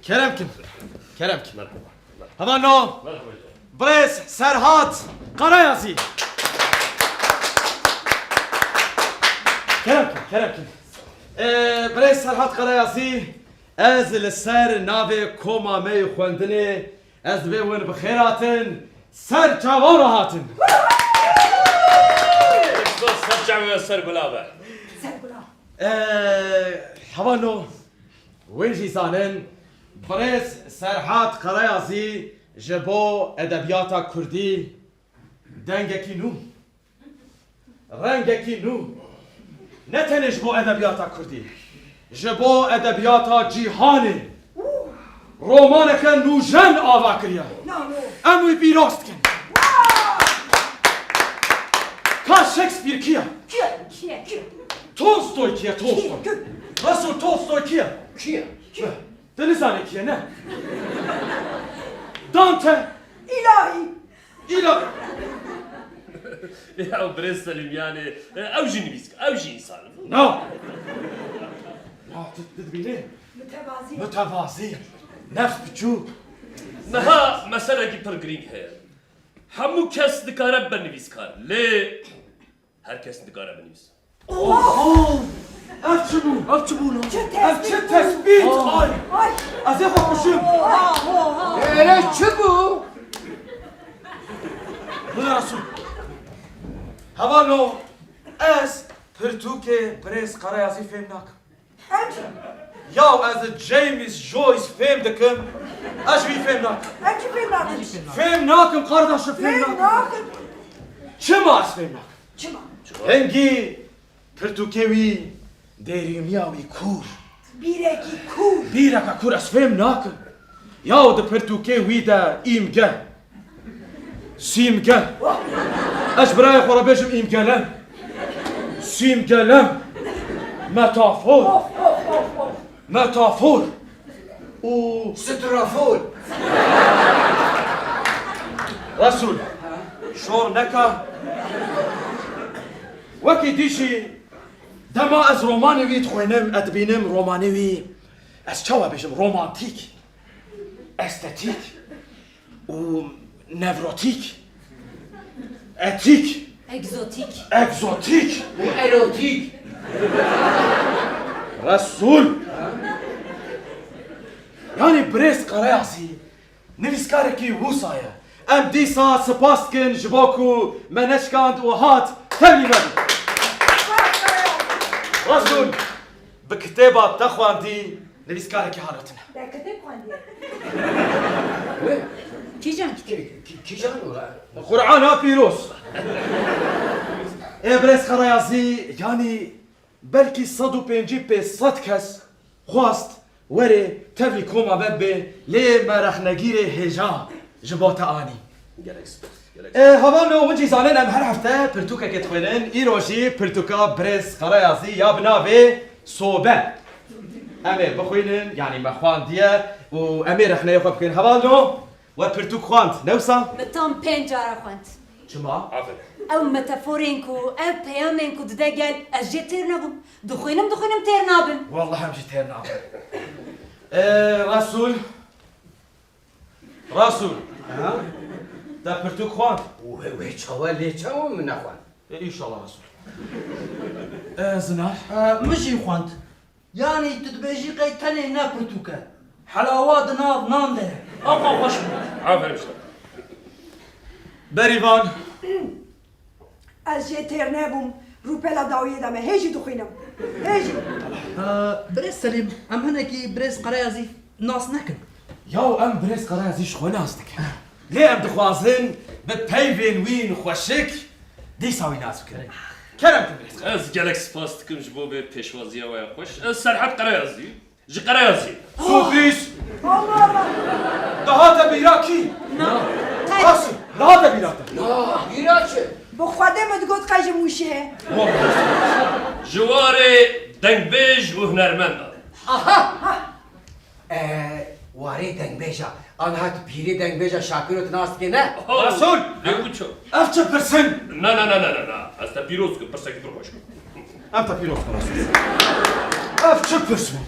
كرمكن هذا نو بريس سرهات قرايزي كرمكن بريس سرهات قرايزي از لسر ناوی کوما می خوندنی از بیون بخیراتن سر جوان هاتن سر جوان سر گلابه حوانو وين جيسانن بريس سرحات قرايزي جبو ادبياتا كردي دنگكي نو رنگكي نو نتنش بو ادبياتا كردي جبو ادبياتا جيهاني رومانك نوجن آواكريا اموي بيروستكن كا شكسبير كيا تولستوي كيا راسول تولستوي كيا دنزاني كيا نه دانته إلهي يا بريس سليم يعني او جيني بيسك او جيني سالم نو تدبينين متوازي نفس بچو نها مسألة كي برغرين هي همو كس دكارة بنويس كار ليه هر كس دكارة بنويس أفشبو أفشب تثبيت هاي أزيخ أخشم شبو هنا رسول هوانو أز برتوكي بريس قرايزي فهمناك ياو از جيمس جويس فهم دكم اجوي فهمناك فهمناكم قرداش فهمناك چما از فهمناك هنگي برتوكيوي ديريمياوي كور بيركا كور از فهمناكم ياو ده برتوكيوي ده إيمجا سيمجا اش براي خورا بيجم إيمجالم سيمجالم متافور و سترافول رسول شور نكا وكي ديشي دما از رومانوي تخوينم ادبينم رومانوي از چوا بيشم رومانتيك استاتيك و نفروتيك اتيك اكزوتيك و اروتيك رسول يعني بريس قراياسي نفسكاركي وصايا ام ديسا سباستكن جبوكو منشكاند وهات تبني مدي رسول بكتابة تخوان دي نفسكاركي حالتنا كي جانو قرآن ها بيروس ايه بريس قراياسي يعني بلكي صدو بينجي بي صد كس خواست وري تبلي كوما ببي ليه ما رح نجيري هجا جبوتا آني هوانو ونجي زانين ام هر هفته برتوكا كتخوينين ايروشي برتوكا بريس قرايازي يا بنابي صوبة امي بخوينين يعني مخوان ديا و امي رح نيخو بكين هوانو وبرتوك خوانت نوسا متام بينجارة خوانت شما؟ عفوا او متافورينكو او بيامينكو ددقل اجي تيرنابم دخوينم تيرنابن والله همشي تيرنابن رسول ها دا برتوك خوانت وي تشوا لي تشوا من اخوان ان شاء الله رسول زنار مشي خوانت يعني تدبيجي قيتني نابرتوكا حلاوات ناف نانده ابا خوش عفوا مشتا بريفان از جه ترنبوم روپلا داویه دمه هیچی دخوینم هیچی بريس سليم ام هناكي بريس قرايزي ناس نكن ياو ام بريس قرايزي شخونا هستك ليه ام دخوازن ببيفين وين خوشك دي ساوي ناس بكري كلام بريس از جالك سباست كم جبو به پیشوازی و خوش از سرحد قرايزي جي قرايزي سوبريس Allah Allah دهاتا بيراكي راسي دهاتا بيراتا هيراتشي بخواده مدگوت قیج موشه جواري دنگبيج و هنرمند واري دنگبيجا انا هات بيري دنگبيجا شاكرو تناس كي نه رسول ليكوچو افچه برسن نا از تا پیروز که پرسه که برخوش ام تا بيروت رسول افچه برسن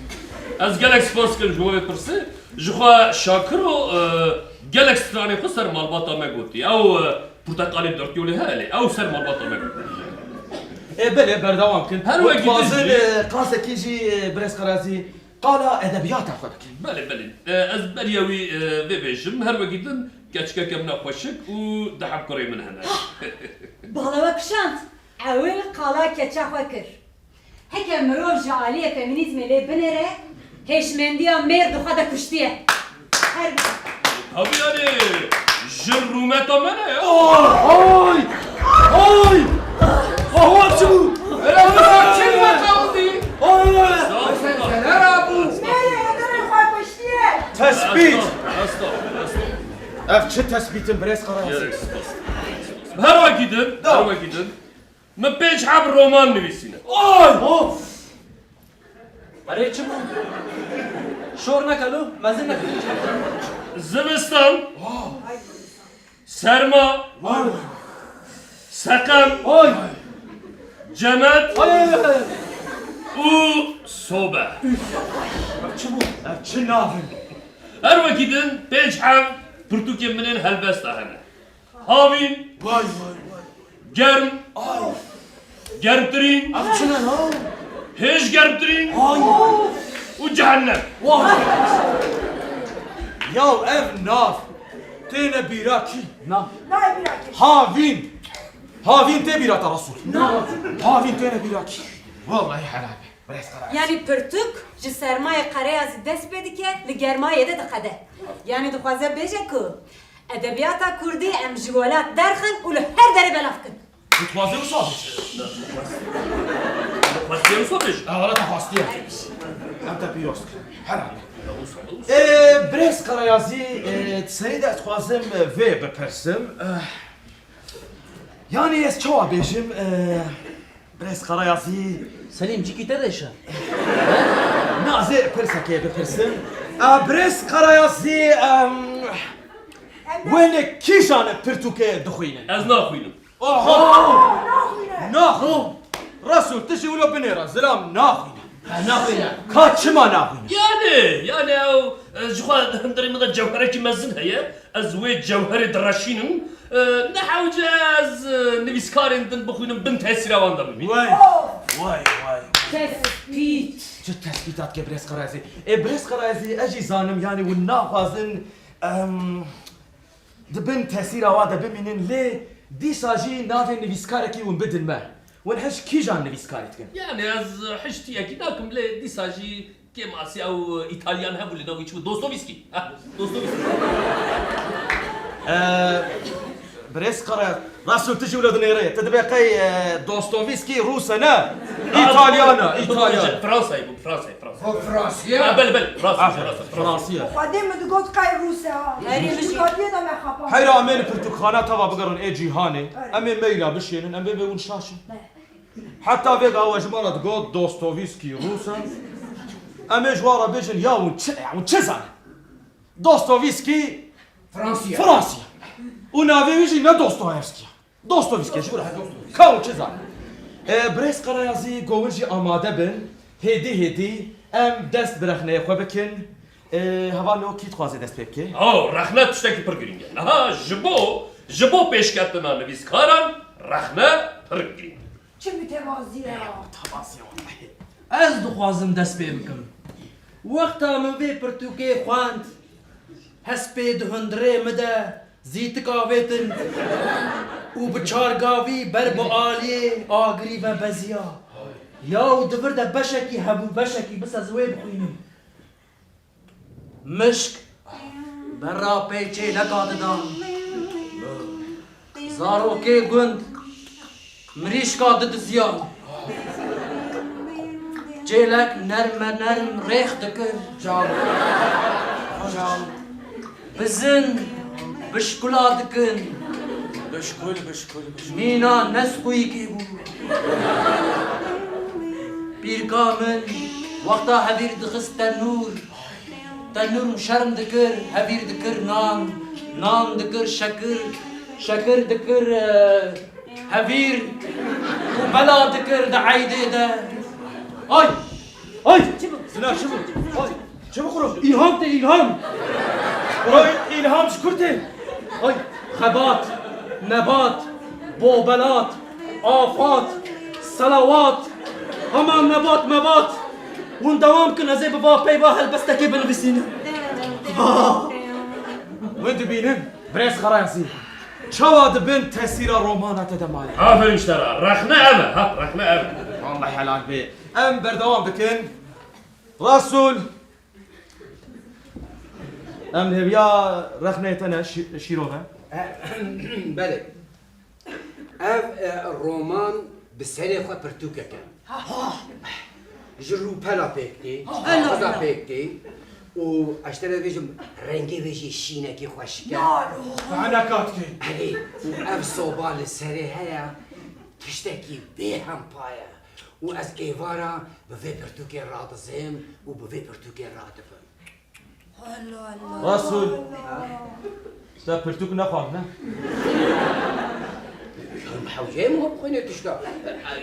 از جالك سباست كم جبو به پرسه جخوا شاكرو gelek strane xo ser malbata me gotiye ew porteqalê dört yolê hele ew ser malbata me gotiye بله بردوام كنت هر وقت وتوازن تجي. قاسة كيجي بريس قرازي قال ادبيات اخوك بله بله ez beriyawî bêbêjim her wekî din keçikeke min xweşik û diheb kurê min hene باڵەوە کشاند ئەوێ قاڵا کەچا خۆ کرد هەکە مرۆڤ ji aliyê feminîzmê lê binêre hêşmendiya mêr dixwe de kuştiye her Tabii yani ji rûmeta me ne ya اوي اوي هو شو تثبيت اف چه تثبيت بريس قرازي her wekî din her wekî din min pênc heb roman nivîsîne Arê çi bû? Şor nekelo, mezin nekelo. zivistan serma seqem Oy! cemet Ay! û sobe اف چه نافن her wekî din pênc hev pirtûkên min ên helbesta hene havîn واي واي واي germ germtirîn اف چه ها hêj germtirîn û cehennem يا اف ناف تينا بيراكي Na. نای بیراکی هافين هافين تي بيراتا رسول هافين تينا بيراكي والله حلال بريس قرازي yani pirtûk ji sermayê qereya zî dest pê dike li germayê de diqede yani dixwaze bêje ku edebiyata Kurdî em ji welat derxin û li her derê belav kin تتوازي وصافي xwestiye sobêj ولا تفاصيل انت بيروسك حلال بريس قرازي تسريد اتخوازم في بپرسم يعني اس چوا بيجم بريس قرازي Selim ciki te de şa. نازي برسكي بپرسم بريس قرازي وين كيشان برتوكي دخوينه ez naxwînim ناخو رسول تجي ولا بنيرة زلام ناخوينه ناخوينه كاتشما ناخوينه yani ew ji xwe hindirê min de cewherekî mezin heye ez wê cewherê dirashînim nehewce ez nivîskarên din bixwînim bin tesîra wan de bibînim واي واي واي tespît چه تثبيتات كبريس قرازي بريس قرازي اجي زانم يعني والناقازن دبن تاثير وادا بمنن ليه دي ساجي نافي نفيسكاركي ونبدل ما ونحش كي جان نفيسكارتكن yani ez hiştiyekî nakim lê dîsa jî kêm asî ew îtalyan hebû li navî çi bû Dostoyevskî Dostoyevskî بريس قرار راسو تجي ولاد نيرية تدبقي دوستوفسكي روسنا ايطاليانا ايطاليانا Fransayê bû Fransayê Fransayê فرانسیه bel bel Fransayê فرنسية خودی مدگوت قای روسه ها هری بشی. مدگوتیه دا مخافا هيرا امين برتقانات تبع بقرن اي جيهاني امين ميلا بشينن امين بيون شاشي حتى بيقا هو جمالة تقول دوستوفسكي روسا امين جوارا بيجن ياون تشزان دوستوفسكي فرانسیه فرنسيا ونافي يجي نا دوستويفسكي دوستوفسكي شو راح كاو تشزان بريس قرايازي قومجي اماده بن هدي ام دست برخنه خو بكن هوا لو كي تخوازي دست بكي Ew rexne tiştekî pir girîng e aha ji bo pêşketina nivîskaran rexne pir girîng چه mütevaziye Ez dixwazim dest pê bikim. Wexta min vê pirtûkê xwend hespê di hundirê me de zîtika vêtin û bi çargavî ber bi aliyê agirî ve beziya. Yaw divir de beşekî hebû beşekî bis ez wê bixwînim. Mişk berra pêçê nekadidan. Zarokê gund mirîşka didiziya. Çêlek nerme nerm rêx dikir. Bizin bişkula dikin. بشكل Mîna nesxuyîkê bû. Pîrka min wexta hevîr dixist tenûr. Tenûr şerm dikir, hevîr dikir nan. Nan dikir şekir. Şekir dikir hevîr. û bela dikir di eydê de. Ay! Ay! سنا شو هاي چه بخورم؟ إلهام ده إلهام برای ایلهام شکرته أي خبات نبات بوبلات آفات صلوات همان نبات مبات ون دوام كنا زي بابا بيبا هلبستك بنفسينا وين دبینم؟ برس خرایسی چوا دبن تاثیر رومانات دمای Aferin işte rahne eve ha rahne eve. والله حلال بي ام بردوام بكن رسول ام هبيا رخنيتنا شيروها بله اف رومان بسری خود پرتوکه کن جرو پلا پیکتی خدا پیکتی و اشتره بیشم رنگی بیشی شینه کی خوشکه فعلا كاتكي علی و اف صوبال سری هیا تشتکی به هم پایه و از ایوارا به وی پرتوکه را دزیم و به وی پرتوکه را دفن رسول ستا برتوك نخوام نه حوجه مو بخونه تشتا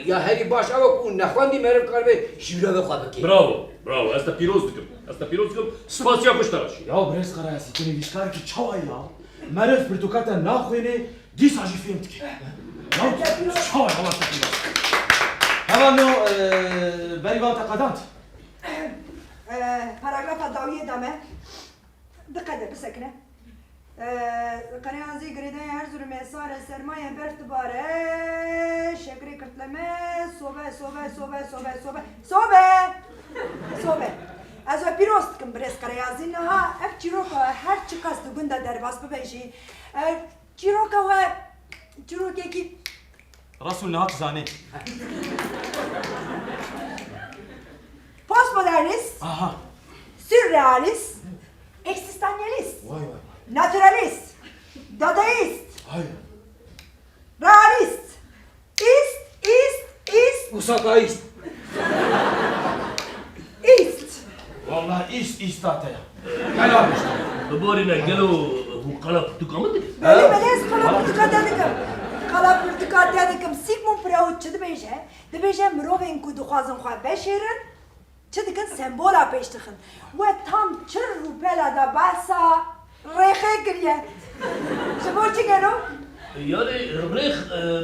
یا هری باش او کو نخواندی مرم قلبه شیرا بخوا بکی Bravo bravo asta piroz dikim. Asta piroz dikim. Spasiya kuştaraş. يا بريس خراسي تني بيشكارك تشاويا مرف برتوكاتا ناخويني دي ساجي فهمتك يا تشاويا والله تقيل هذا انه بريفان تقادمت پاراگراف داویه دامه دقت بسکنه قریانزی گریده هر زور مسار سرمایه برت باره شکری کرتلمه صوبه از پیروست کم برس قریانزی نها اف چیروکا هر چی کاست گنده در باس ببیشی چیروکا و چیروکه کی رسول نهات زاني پوست مدرنیست اها sürrealist, eksistasyonist, naturalist, dadaist, realist, ist, مساقایست ist. والله ايش تاتيا حلال Borina gelo bu kala tukamı dedi. Beli skala pırtıka dedim, Sigmund Freud çı dibêje mirovên ku dixwazin xwe beşêrin, çı dikin sembola pêş dixin. We tam çi rûpela da behsa rêxê kiriye. Ji bo çi gelo? Yani rıbrık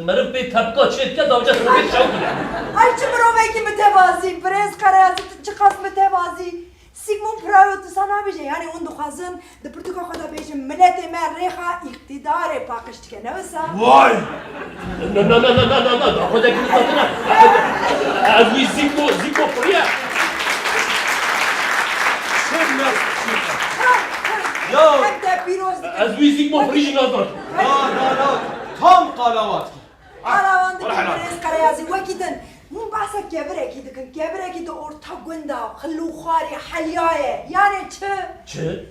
merif bey tepka çetke davca rıbrık şavkile. Ay çi mirovekî mütevazî, Prens Karayazî çi qas mütevazî. Sigmund Freud sana bêje, yani hûn dixwazin di pirtûka xwe de bêjin miletê me rêxa îqtîdarê paqij dike, ne wisa? واي Na خودك نقطنا. Azmi ziko fırya. يا Hem de piroz dike. Azmi ziko fırya nazar. لا تام قلاوات Aravan dike Prens Karayazî wekî din. Hûn behsa kevirekî dikin, kevirekî di orta gunda, xilûxwarê helyaye. Yani çi? Çe?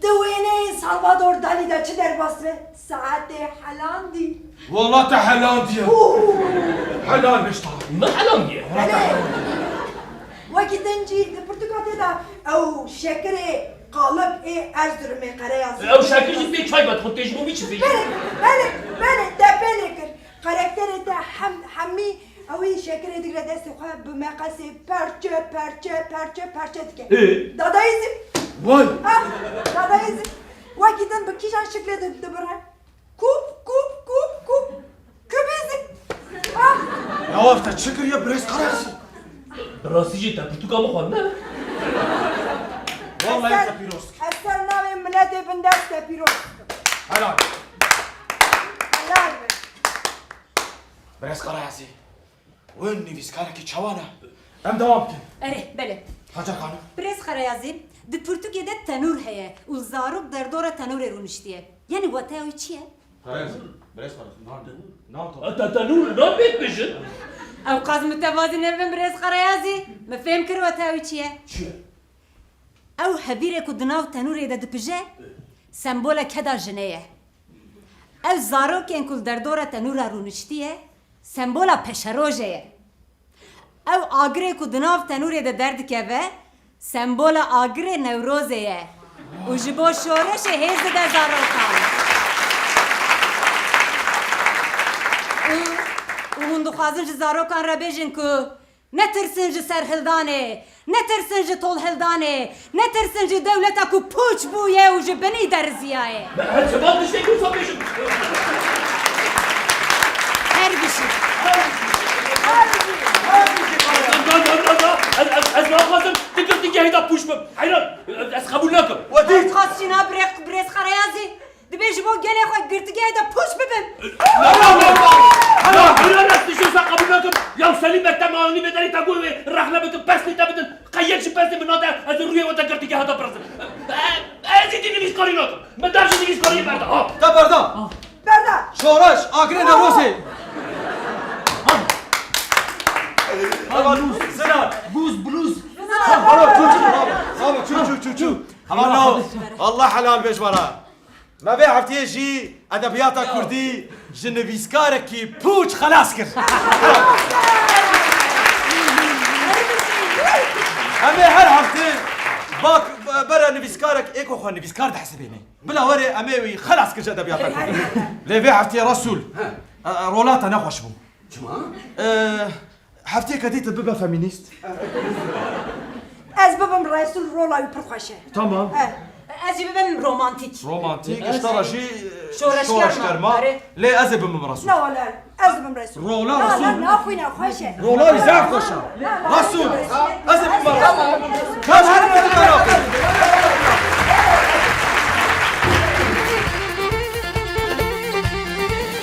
Di wêneyên Salvador Dalî de çi derbas be? Saetê helandî. والله تحلان ديا حلال مش طعم Ma halam diye. Wekî din cî di Pirtûkatê de ew şekerê qalib ê Erzurumê Karayazî. Ev şakirci bir çay bat kutej bu biçim bir. Belê te pêlê kir. Karakterê te hemî ew ê şekerê digre destê xwe bi meqesê perçe dike. Dadaîzm. واي Ha, dadaîzm. Wekî din bi kîjan şeklê dibire? Kup. Kübîzm. Ha. يا وقت شكر يا بريس قراسي Rasici tapırtuka mı konu ne? والله انت بيروس Eser navê miletê bin dest te pîroz. حلال Helal be. بريس قراسي وين نيفيسكارك تشوانا ام دوامكن بله حاجه قانون بريس خريازي دي Türkiye'de tenur heye u zarok derdora tenure runiştiye. Yani vatayo çiye? بريس قراسي نعم Hatta tanur ne bitmişsin? Ev qaz mütevazı nevin Brez Xarayazî me fêm kir watayo çiye? شو Ew hebîrê ku di nav tenûrê de dipije sembola keda jinê ye. Ev zarokên ku derdora tenûra rûniştiye sembola peşerojê ye. Ew agirê ku di nav tenûrê de derdikeve sembola agirê Newrozê ye. û ji bo şoreşê hêz dide zarokan. û hûn dixwazin ji zarokan re bêjin ku نترسن جي سر هلدانه نترسن جي طول هلدانه نترسن جي دولتك و پوچ بويه و جبني درزيايه هل شباب نشتكي وصبيشم هر بشي از ما خواستم تقدر تنجي هيدا بوش بم حيران از قبول نكم وديت خاصينا بريس خريازي دبيج بو قالي خوي قرتقي هيدا بوش ببن لا حيران از تشوف قبول نكم يا سليم التماني بدري تقول رحنا بك بس تبدن قيلش بس من نوتا از الرويه وتقرتقي هذا برزن ازيدي نبيش قريناكم ما دارش نبيش قرين بعد ها تبردا بردا شورش آگرین روزی هوا زنان بوز بلوز شو هوا الله حلال بيش برا ما بي عفتيه جي ادبياتا كردي جنبيسكاركي بوش خلاص كر امي هر هفته باك برا نبيسكارك ايكو خو نبيسكار تحسبيني بلا وري امي خلاص كر ادبياتا كردي ليفي عفتيه رسول رولاتا نخوش بو حفتيه كديت ببا فيمينيست از ببم رئيس الرولا يبرخشه تمام ازي ببن رومانتيك رومانتيك اشترى شيء شورش كرما ليه أزب من رسول لا ولا از ببم رئيس رولا لا رسول لا خوينا خوشه رولا يزعف رسول أزب من رسول كاش